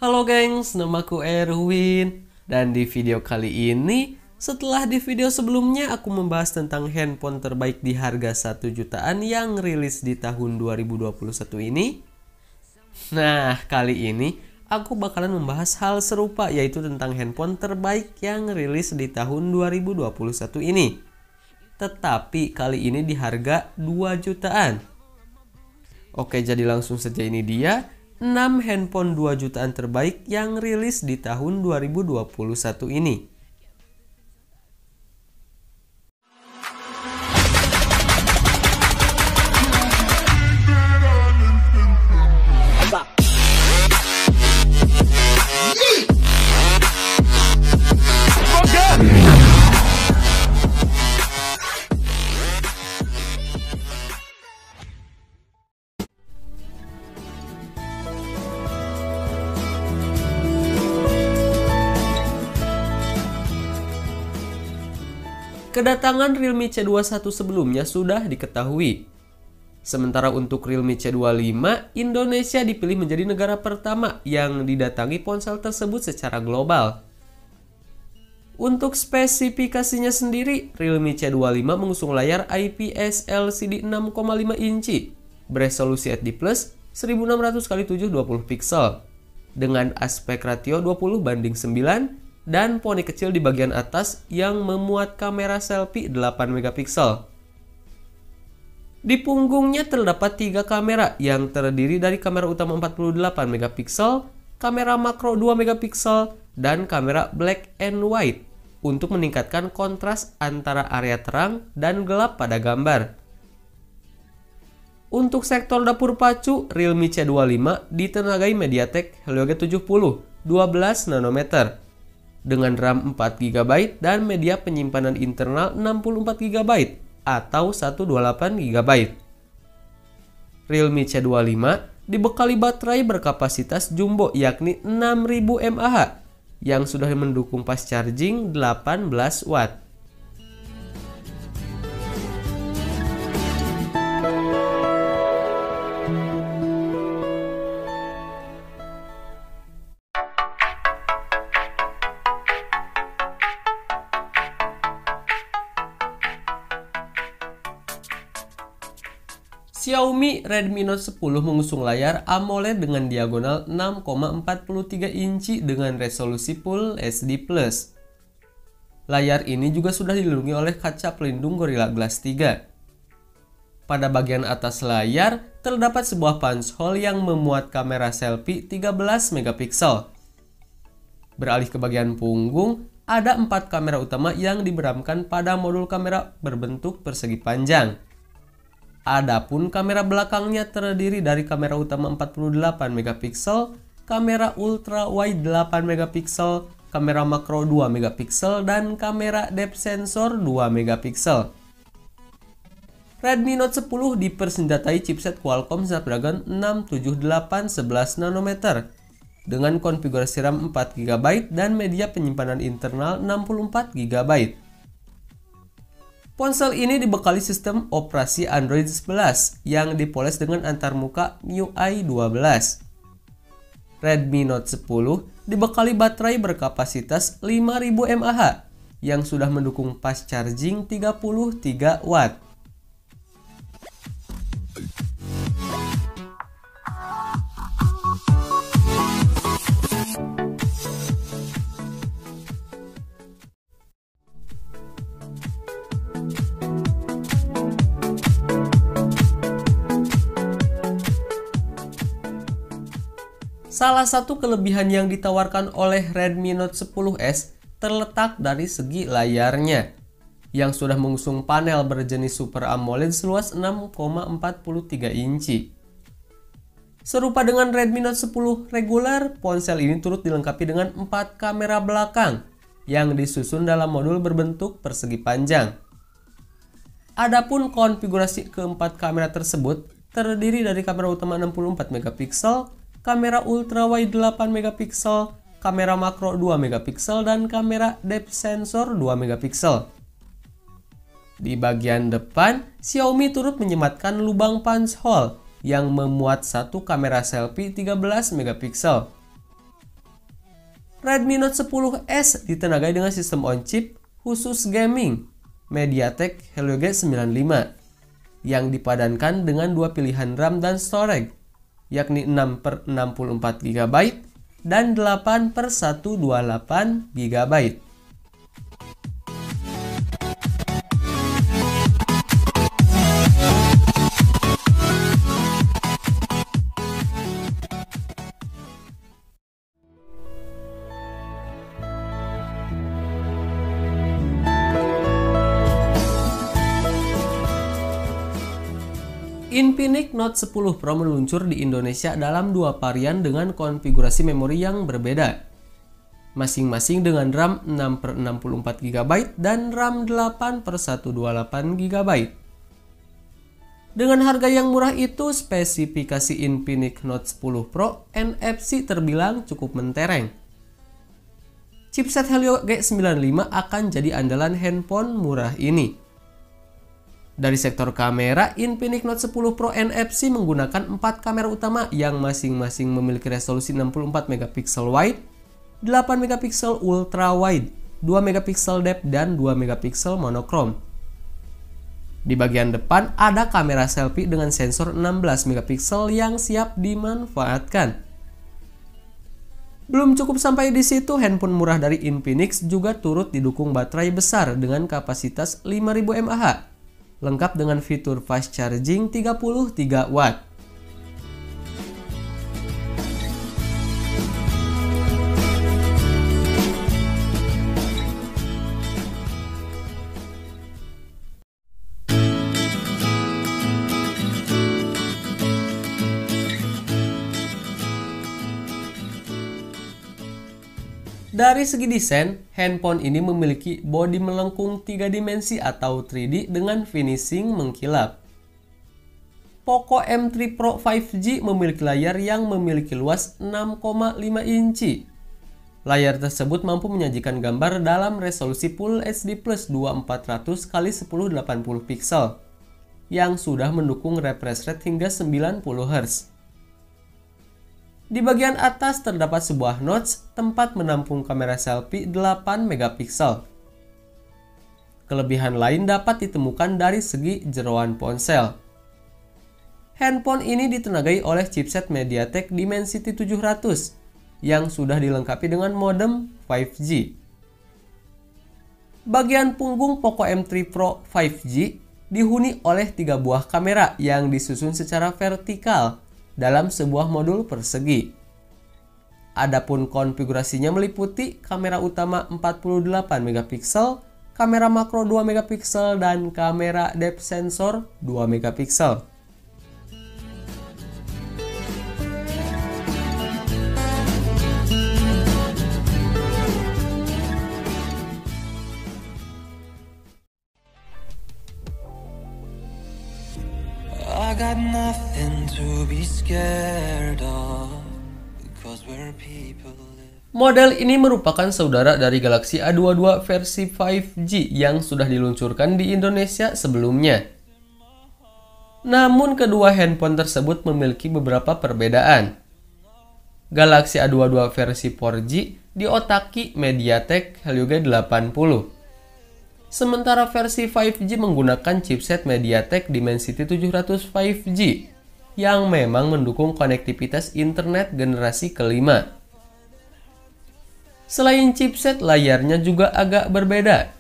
Halo gengs, namaku Erwin. Dan di video kali ini, setelah di video sebelumnya aku membahas tentang handphone terbaik di harga 1 jutaan yang rilis di tahun 2021 ini. Nah, kali ini aku bakalan membahas hal serupa, yaitu tentang handphone terbaik yang rilis di tahun 2021 ini. Tetapi kali ini di harga 2 jutaan. Oke, jadi langsung saja, ini dia 6 handphone 2 jutaan terbaik yang rilis di tahun 2021 ini. Kedatangan Realme C21 sebelumnya sudah diketahui. Sementara untuk Realme C25, Indonesia dipilih menjadi negara pertama yang didatangi ponsel tersebut secara global. Untuk spesifikasinya sendiri, Realme C25 mengusung layar IPS LCD 6,5 inci beresolusi HD+ 1600x720 pixel dengan aspek ratio 20:9 dan poni kecil di bagian atas yang memuat kamera selfie 8 megapiksel. Di punggungnya terdapat 3 kamera yang terdiri dari kamera utama 48 megapiksel, kamera makro 2 megapiksel, dan kamera black and white untuk meningkatkan kontras antara area terang dan gelap pada gambar. Untuk sektor dapur pacu, Realme C25 ditenagai MediaTek Helio G70 12 nanometer dengan RAM 4 GB dan media penyimpanan internal 64 GB atau 128 GB. Realme C25 dibekali baterai berkapasitas jumbo yakni 6000 mAh yang sudah mendukung fast charging 18 watt. Xiaomi Redmi Note 10 mengusung layar AMOLED dengan diagonal 6,43 inci dengan resolusi Full HD+. Layar ini juga sudah dilindungi oleh kaca pelindung Gorilla Glass 3. Pada bagian atas layar terdapat sebuah punch hole yang memuat kamera selfie 13 megapiksel. Beralih ke bagian punggung, ada 4 kamera utama yang diberamkan pada modul kamera berbentuk persegi panjang. Adapun kamera belakangnya terdiri dari kamera utama 48 megapiksel, kamera ultra wide 8 megapiksel, kamera makro 2 megapiksel, dan kamera depth sensor 2 megapiksel. Redmi Note 10 dipersenjatai chipset Qualcomm Snapdragon 678 11 nanometer dengan konfigurasi RAM 4 GB dan media penyimpanan internal 64 GB. Ponsel ini dibekali sistem operasi Android 11 yang dipoles dengan antarmuka MIUI 12. Redmi Note 10 dibekali baterai berkapasitas 5000 mAh yang sudah mendukung fast charging 33 watt. Salah satu kelebihan yang ditawarkan oleh Redmi Note 10s terletak dari segi layarnya, yang sudah mengusung panel berjenis Super AMOLED seluas 6,43 inci. Serupa dengan Redmi Note 10 reguler, ponsel ini turut dilengkapi dengan 4 kamera belakang yang disusun dalam modul berbentuk persegi panjang. Adapun konfigurasi keempat kamera tersebut terdiri dari kamera utama 64 megapiksel, kamera ultra wide 8 megapiksel, kamera makro 2 megapiksel, dan kamera depth sensor 2 megapiksel. Di bagian depan, Xiaomi turut menyematkan lubang punch hole yang memuat satu kamera selfie 13 megapiksel. Redmi Note 10S ditenagai dengan sistem on-chip khusus gaming MediaTek Helio G95 yang dipadankan dengan dua pilihan RAM dan storage, yakni 6/64 GB dan 8/128 GB. Infinix Note 10 Pro meluncur di Indonesia dalam dua varian dengan konfigurasi memori yang berbeda, masing-masing dengan RAM 6/64 GB dan RAM 8/128 GB. Dengan harga yang murah itu, spesifikasi Infinix Note 10 Pro NFC terbilang cukup mentereng. Chipset Helio G95 akan jadi andalan handphone murah ini. Dari sektor kamera, Infinix Note 10 Pro NFC menggunakan 4 kamera utama yang masing-masing memiliki resolusi 64 megapiksel wide, 8 megapiksel ultra wide, 2 megapiksel depth, dan 2 megapiksel monokrom. Di bagian depan ada kamera selfie dengan sensor 16 megapiksel yang siap dimanfaatkan. Belum cukup sampai di situ, handphone murah dari Infinix juga turut didukung baterai besar dengan kapasitas 5000 mAh. Lengkap dengan fitur fast charging 33 watt. Dari segi desain, handphone ini memiliki bodi melengkung 3 dimensi atau 3D dengan finishing mengkilap. Poco M3 Pro 5G memiliki layar yang memiliki luas 6,5 inci. Layar tersebut mampu menyajikan gambar dalam resolusi Full HD Plus 2400 x 1080 pixel yang sudah mendukung refresh rate hingga 90 Hz. Di bagian atas terdapat sebuah notch tempat menampung kamera selfie 8 megapiksel. Kelebihan lain dapat ditemukan dari segi jeroan ponsel. Handphone ini ditenagai oleh chipset MediaTek Dimensity 700 yang sudah dilengkapi dengan modem 5G. Bagian punggung Poco M3 Pro 5G dihuni oleh 3 buah kamera yang disusun secara vertikal dalam sebuah modul persegi. Adapun konfigurasinya meliputi kamera utama 48 megapiksel, kamera makro 2 megapiksel, dan kamera depth sensor 2 megapiksel. I got nothing to be scared of because we're people. Model ini merupakan saudara dari Galaxy A22 versi 5G yang sudah diluncurkan di Indonesia sebelumnya. Namun kedua handphone tersebut memiliki beberapa perbedaan. Galaxy A22 versi 4G diotaki MediaTek Helio G80. Sementara versi 5G menggunakan chipset MediaTek Dimensity 700 5G yang memang mendukung konektivitas internet generasi kelima. Selain chipset, layarnya juga agak berbeda.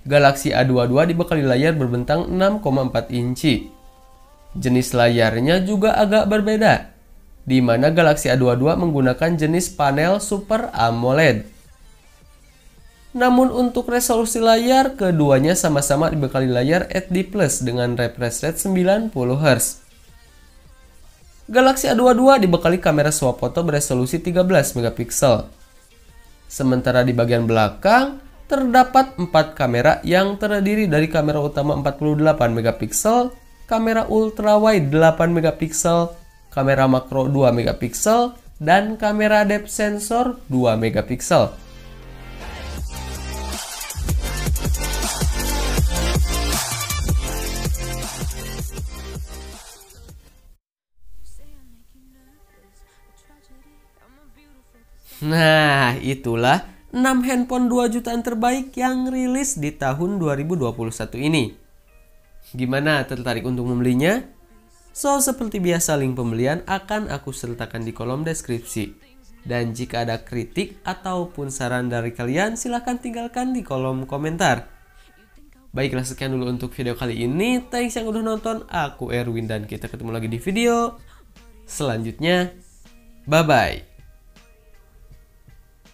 Galaxy A22 dibekali layar berbentang 6,4 inci. Jenis layarnya juga agak berbeda, di mana Galaxy A22 menggunakan jenis panel Super AMOLED. Namun untuk resolusi layar, keduanya sama-sama dibekali layar HD Plus dengan refresh rate 90 Hz. Galaxy A22 dibekali kamera swafoto beresolusi 13 megapiksel. Sementara di bagian belakang, terdapat 4 kamera yang terdiri dari kamera utama 48 megapiksel, kamera ultra wide 8 megapiksel, kamera makro 2 megapiksel, dan kamera depth sensor 2 megapiksel. Nah, itulah 6 handphone 2 jutaan terbaik yang rilis di tahun 2021 ini. Gimana, tertarik untuk membelinya? So, seperti biasa link pembelian akan aku sertakan di kolom deskripsi. Dan jika ada kritik ataupun saran dari kalian, silahkan tinggalkan di kolom komentar. Baiklah, sekian dulu untuk video kali ini. Thanks yang udah nonton. Aku Erwin dan kita ketemu lagi di video selanjutnya. Bye-bye.